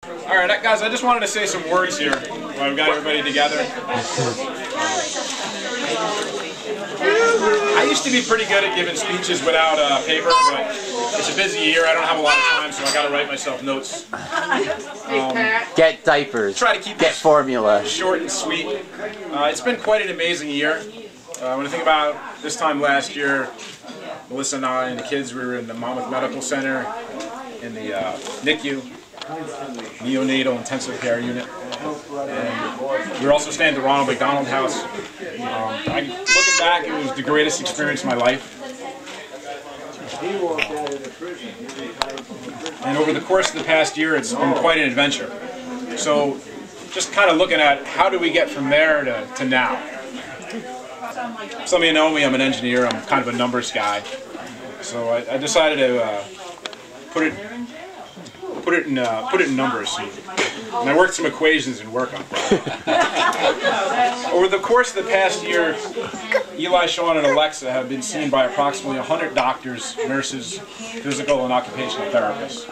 All right, guys, I just wanted to say some words here while we've got everybody together. I used to be pretty good at giving speeches without paper, but it's a busy year. I don't have a lot of time, so I got to write myself notes. Get diapers. Try to keep Get formula. Short and sweet. It's been quite an amazing year. When I think about this time last year, Melissa and I and the kids, we were in the Monmouth Medical Center, in the NICU, neonatal intensive care unit, and we were also staying at the Ronald McDonald House. Looking back, it was the greatest experience of my life. And over the course of the past year, it's been quite an adventure. So, just kind of looking at how do we get from there to now. Some of you know me, I'm an engineer, I'm kind of a numbers guy. So I decided to put it in numbers. And I worked some equations and work on it. Over the course of the past year, Eli, Sean, and Alexa have been seen by approximately 100 doctors, nurses, physical and occupational therapists.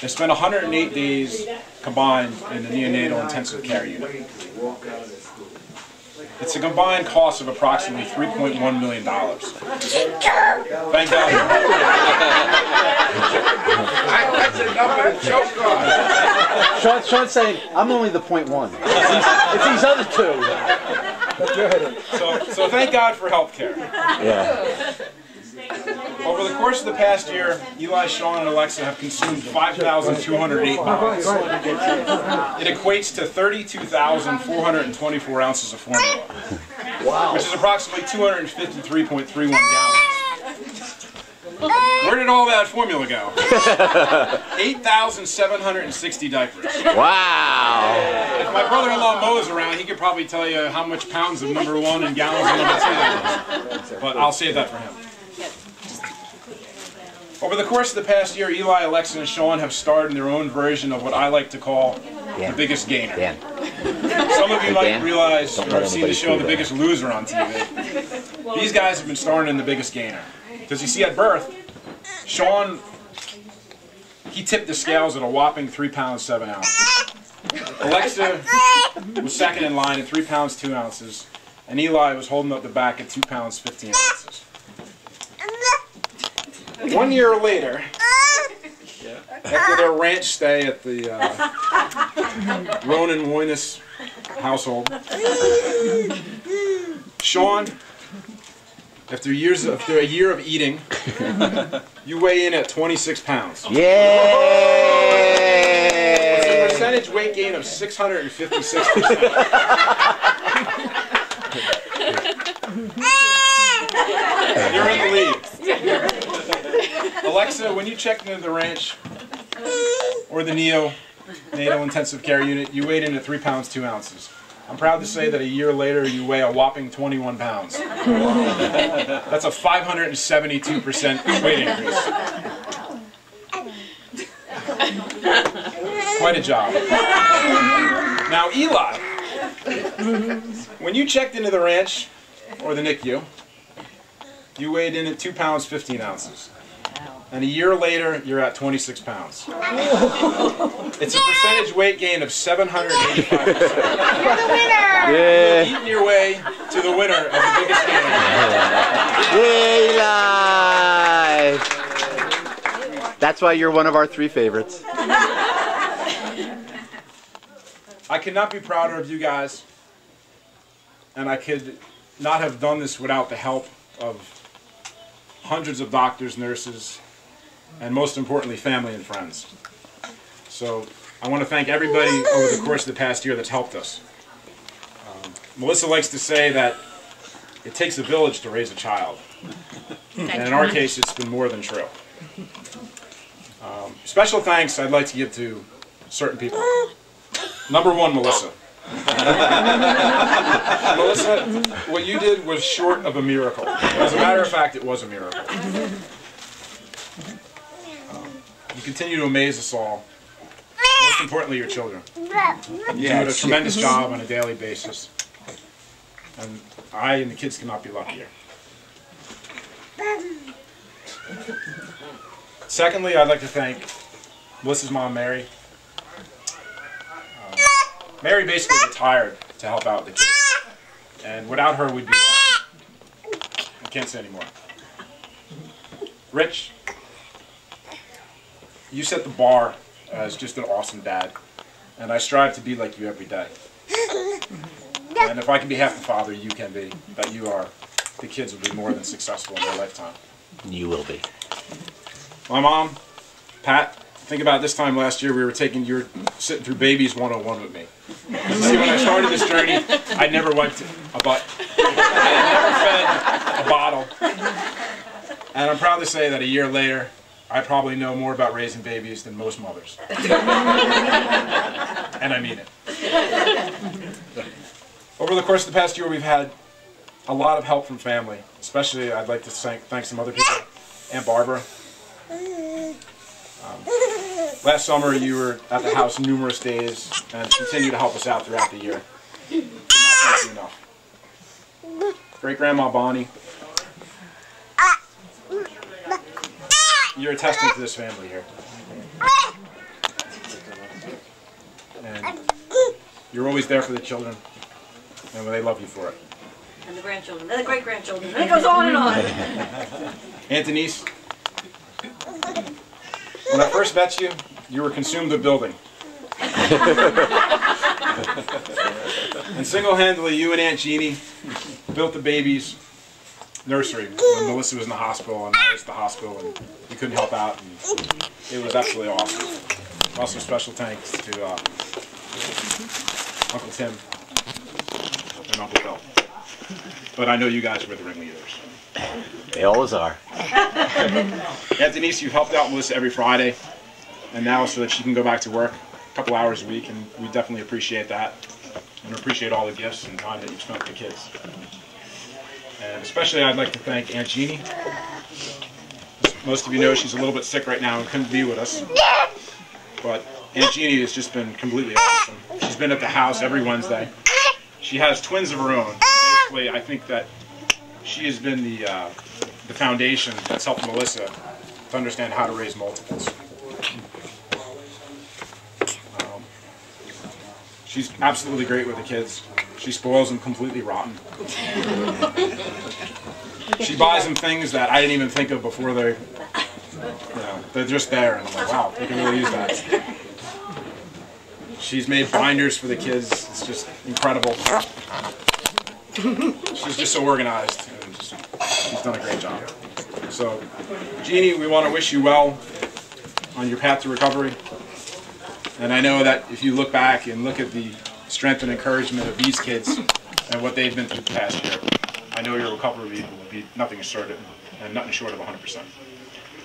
They spent 108 days combined in the neonatal intensive care unit. It's a combined cost of approximately $3.1 million. Thank God. Sean's saying, I'm only the .1. It's these other two. So thank God for healthcare. Yeah. Over the course of the past year, Eli, Sean, and Alexa have consumed 5,208 pounds. It equates to 32,424 ounces of formula, which is approximately 253.31 gallons. Where did all that formula go? 8,760 diapers. Wow. If my brother-in-law Mo is around, he could probably tell you how much pounds of #1 and gallons of #2 is. But I'll save that for him. Over the course of the past year, Eli, Alexa, and Sean have starred in their own version of what I like to call the biggest gainer. Some of you might realize or have seen the show The Biggest Loser on TV. These guys have been starring in The Biggest Gainer. Because you see, at birth, Sean, he tipped the scales at a whopping 3 pounds 7 ounces. Alexa was second in line at 3 pounds 2 ounces, and Eli was holding up the back at 2 pounds 15 ounces. 1 year later, after their ranch stay at the Ronan Woyness household, Sean, after a year of eating, you weigh in at 26 pounds. Yay! It's a percentage weight gain of 656%. You're in the lead. Alexa, when you checked into the ranch or the neonatal intensive care unit, you weighed in at 3 pounds 2 ounces. I'm proud to say that a year later you weigh a whopping 21 pounds. That's a 572% weight increase. Quite a job. Now Eli, when you checked into the ranch or the NICU, you weighed in at 2 pounds 15 ounces. And a year later, you're at 26 pounds. It's a percentage weight gain of 785%. You're the winner! You're eating your way to the winner of The Biggest Gainer. Yay, Eli! That's why you're one of our 3 favorites. I could not be prouder of you guys, and I could not have done this without the help of hundreds of doctors, nurses, and most importantly, family and friends. So I want to thank everybody over the course of the past year that's helped us. Melissa likes to say that it takes a village to raise a child. And in our case, it's been more than true. Special thanks I'd like to give to certain people. #1, Melissa. Melissa, what you did was short of a miracle. As a matter of fact, it was a miracle. You continue to amaze us all. Most importantly, your children. You do a tremendous job on a daily basis. And I and the kids cannot be luckier. Secondly, I'd like to thank Melissa's mom, Mary. Mary basically retired to help out the kids. And without her, we'd be lost. I can't say anymore. Rich, you set the bar as just an awesome dad. And I strive to be like you every day. And if I can be half the father you can be, that you are, the kids will be more than successful in their lifetime. You will be. My mom, Pat, think about this time last year, you were sitting through Babies 101 with me. See, when I started this journey, I'd never wiped a butt. I had never fed a bottle. And I'm proud to say that a year later, I probably know more about raising babies than most mothers. And I mean it. Over the course of the past year, we've had a lot of help from family. Especially, I'd like to thank some other people. Aunt Barbara. Last summer, you were at the house numerous days and continue to help us out throughout the year. Cannot thank you enough. Great-grandma Bonnie. You're a testament to this family here. And you're always there for the children, and they love you for it. And the grandchildren, and the great-grandchildren, and it goes on and on. Aunt Denise, when I first met you, you were consumed with building. And single-handedly, you and Aunt Jeannie built the baby's nursery when Melissa was in the hospital and I was at the hospital and we couldn't help out. And it was absolutely awesome. Also, special thanks to Uncle Tim and Uncle Bill. But I know you guys were the ringleaders. They always are. Aunt Denise, you've helped out Melissa every Friday, and now so that she can go back to work a couple hours a week, and we definitely appreciate that, and appreciate all the gifts and time that you've spent with the kids. And especially I'd like to thank Aunt Jeannie. As most of you know, she's a little bit sick right now and couldn't be with us. But Aunt Jeannie has just been completely awesome. She's been at the house every Wednesday. She has twins of her own. Basically, I think that she has been the foundation that's helped Melissa to understand how to raise multiples. She's absolutely great with the kids. She spoils them completely rotten. She buys them things that I didn't even think of before they're just there, and I'm like, wow, they can really use that. She's made binders for the kids. It's just incredible. She's just so organized, and she's done a great job. So, Jeannie, we want to wish you well on your path to recovery. And I know that if you look back and look at the strength and encouragement of these kids and what they've been through the past year, I know your recovery will be nothing short of 100%.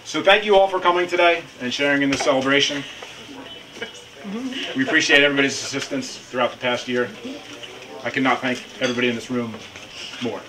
So thank you all for coming today and sharing in this celebration. We appreciate everybody's assistance throughout the past year. I cannot thank everybody in this room more.